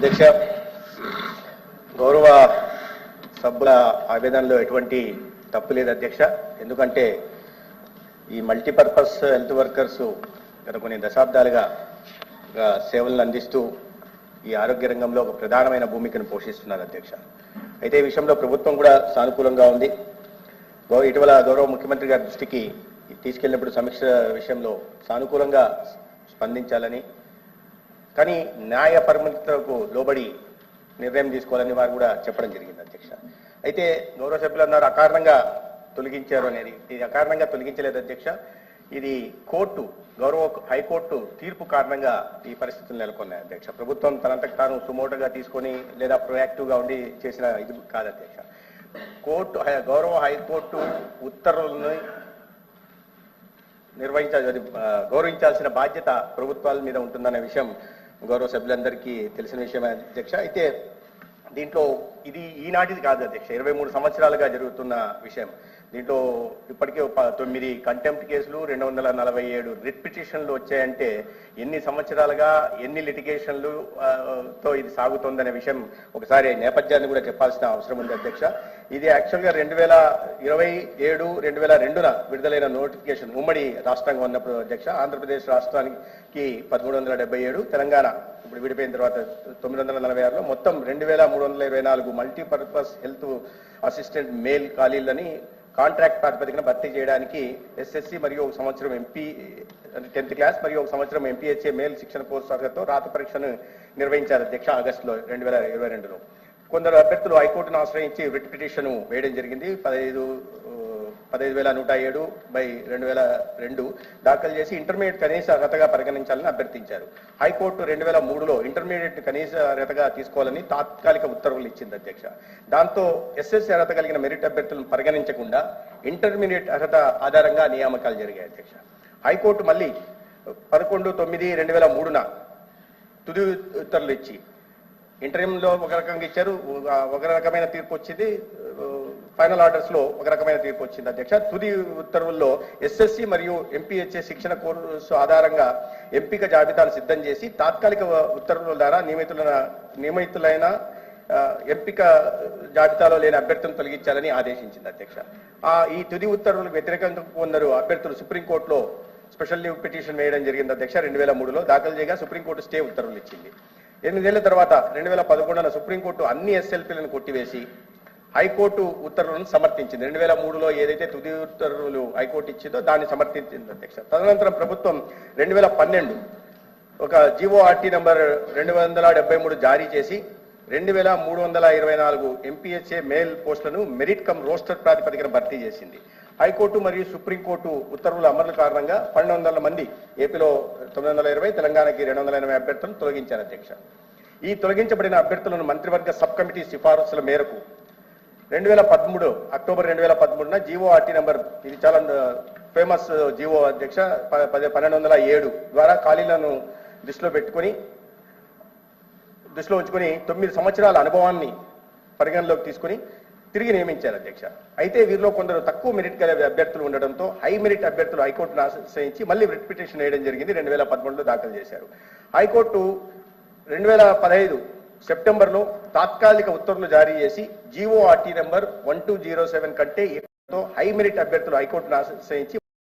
అధ్యక్ష, గౌరవ సభ్యుల ఆవేదనలో ఎటువంటి తప్పు లేదు అధ్యక్ష. ఎందుకంటే ఈ మల్టీపర్పస్ హెల్త్ వర్కర్స్ గత కొన్ని దశాబ్దాలుగా సేవలను అందిస్తూ ఈ ఆరోగ్య రంగంలో ఒక ప్రధానమైన భూమికను పోషిస్తున్నారు అధ్యక్ష. అయితే ఈ విషయంలో ప్రభుత్వం కూడా సానుకూలంగా ఉంది. ఇటీవల గౌరవ ముఖ్యమంత్రి గారి దృష్టికి తీసుకెళ్లినప్పుడు సమీక్ష విషయంలో సానుకూలంగా స్పందించాలని, కానీ న్యాయ పరిమితులకు లోబడి నిర్ణయం తీసుకోవాలని వారు కూడా చెప్పడం జరిగింది అధ్యక్ష. అయితే గౌరవ సభ్యులందరూ అకారణంగా తొలగించారు అనేది, ఇది అకారణంగా తొలగించలేదు అధ్యక్ష. ఇది కోర్టు, గౌరవ హైకోర్టు తీర్పు కారణంగా ఈ పరిస్థితులు నెలకొన్నాయి అధ్యక్ష. ప్రభుత్వం తనంతకు తాను సుమోటోగా తీసుకొని లేదా ప్రొయాక్టివ్గా ఉండి చేసిన ఇది కాదు అధ్యక్ష. కోర్టు, గౌరవ హైకోర్టు ఉత్తర్వులను గౌరవించాల్సిన బాధ్యత ప్రభుత్వాల మీద ఉంటుందనే విషయం గౌరవ సభ్యులందరికీ తెలిసిన విషయమే అధ్యక్ష. అయితే దీంట్లో ఇది ఈనాటిది కాదు అధ్యక్ష, 23 సంవత్సరాలుగా జరుగుతున్న విషయం. దీంట్లో ఇప్పటికే 9 కంటెంప్ట్ కేసులు, 247 రిట్ పిటిషన్లు వచ్చాయంటే ఎన్ని సంవత్సరాలుగా ఎన్ని లిటిగేషన్లు తో ఇది సాగుతోందనే విషయం ఒకసారి నేపథ్యాన్ని కూడా చెప్పాల్సిన అవసరం ఉంది అధ్యక్ష. ఇది యాక్చువల్గా 2027, 2002 విడుదలైన నోటిఫికేషన్ ఉమ్మడి రాష్ట్రంగా ఉన్నప్పుడు అధ్యక్ష. ఆంధ్రప్రదేశ్ రాష్ట్రానికి 1377, తెలంగాణ ఇప్పుడు విడిపోయిన తర్వాత 946లో మొత్తం 2324 మల్టీపర్పస్ హెల్త్ అసిస్టెంట్ మేల్ ఖాళీలని కాంట్రాక్ట్ ప్రాతిపదికన భర్తీ చేయడానికి ఎస్ఎస్సి మరియు ఒక సంవత్సరం ఎంపీ 10th క్లాస్ మరియు ఒక సంవత్సరం ఎంపీహెచ్ఏ మేల్ శిక్షణ కోర్సు అర్హతతో రాత పరీక్షను నిర్వహించారు అధ్యక్ష. ఆగస్టులో 2022లో కొందరు అభ్యర్థులు హైకోర్టును ఆశ్రయించి రిట్ పిటిషన్ వేయడం జరిగింది. 15,107/2002 దాఖలు చేసి ఇంటర్మీడియట్ కనీస అర్హతగా పరిగణించాలని అభ్యర్థించారు. హైకోర్టు 2003లో ఇంటర్మీడియట్ కనీస అర్హతగా తీసుకోవాలని తాత్కాలిక ఉత్తర్వులు ఇచ్చింది అధ్యక్ష. దాంతో ఎస్ఎస్సి అర్హత కలిగిన మెరిట్ అభ్యర్థులను పరిగణించకుండా ఇంటర్మీడియట్ అర్హత ఆధారంగా నియామకాలు జరిగాయి అధ్యక్ష. హైకోర్టు మళ్ళీ 11/9/2003 తుది ఉత్తర్వులు ఇచ్చి ఇంటర్వ్యూలో ఒక రకంగా ఇచ్చారు, ఒక రకమైన తీర్పు వచ్చింది. ఫైనల్ ఆర్డర్స్ లో ఒక రకమైన తీర్పు వచ్చింది అధ్యక్ష. తుది ఉత్తర్వుల్లో ఎస్ఎస్సి మరియు ఎంపీహెచ్ఏ శిక్షణ కోర్సు ఆధారంగా ఎంపిక జాబితాను సిద్ధం చేసి తాత్కాలిక ఉత్తర్వుల ద్వారా నియమితులైన ఎంపిక జాబితాలో లేని అభ్యర్థులను తొలగించాలని ఆదేశించింది అధ్యక్ష. ఈ తుది ఉత్తర్వులకు వ్యతిరేకంగా కొందరు అభ్యర్థులు సుప్రీంకోర్టులో స్పెషల్ లీవ్ పిటిషన్ వేయడం జరిగింది అధ్యక్ష. 2003లో దాఖలు చేయగా సుప్రీంకోర్టు స్టే ఉత్తర్వులు ఇచ్చింది. 8 ఏళ్ల తర్వాత 2011 సుప్రీంకోర్టు అన్ని ఎస్ఎల్పీలను కొట్టివేసి హైకోర్టు ఉత్తర్వులను సమర్థించింది. 2003లో ఏదైతే తుది ఉత్తర్వులు హైకోర్టు ఇచ్చిందో దాన్ని సమర్థించింది అధ్యక్ష. తదనంతరం ప్రభుత్వం 2012 ఒక జీఓఆర్టీ నంబర్ 273 జారీ చేసి 2324 ఎంపీహెచ్ఏ మేల్ పోస్టులను మెరిట్ కమ్ రోస్టర్ ప్రాతిపదికన భర్తీ చేసింది. హైకోర్టు మరియు సుప్రీంకోర్టు ఉత్తర్వుల అమలు కారణంగా 1200 మంది, ఏపీలో 920, తెలంగాణకి 280 అభ్యర్థులను తొలగించారు అధ్యక్ష. ఈ తొలగించబడిన అభ్యర్థులను మంత్రివర్గ సబ్ కమిటీ సిఫారసుల మేరకు 2013 అక్టోబర్ 2013 జీఓఆర్టీ నంబర్, ఇది చాలా ఫేమస్ జీఓ అధ్యక్ష, 1207 ద్వారా ఖాళీలను దృష్టిలో ఉంచుకొని 9 సంవత్సరాల అనుభవాన్ని పరిగణలోకి తీసుకుని తిరిగి నియమించారు అధ్యక్ష. అయితే వీరిలో కొందరు తక్కువ మెరిట్ కలిగే అభ్యర్థులు ఉండడంతో హై మెరిట్ అభ్యర్థులు హైకోర్టును ఆశ్రయించి మళ్ళీ రిట్ పిటిషన్ వేయడం జరిగింది. 2013లో దాఖలు చేశారు. హైకోర్టు 2015 సెప్టెంబర్లో తాత్కాలిక ఉత్తర్వులు జారీ చేసి జీఓఆర్టీ నంబర్ 1207 కంటే ఎక్కువతో హై మెరిట్ అభ్యర్థులు హైకోర్టును ఆశ్రయించి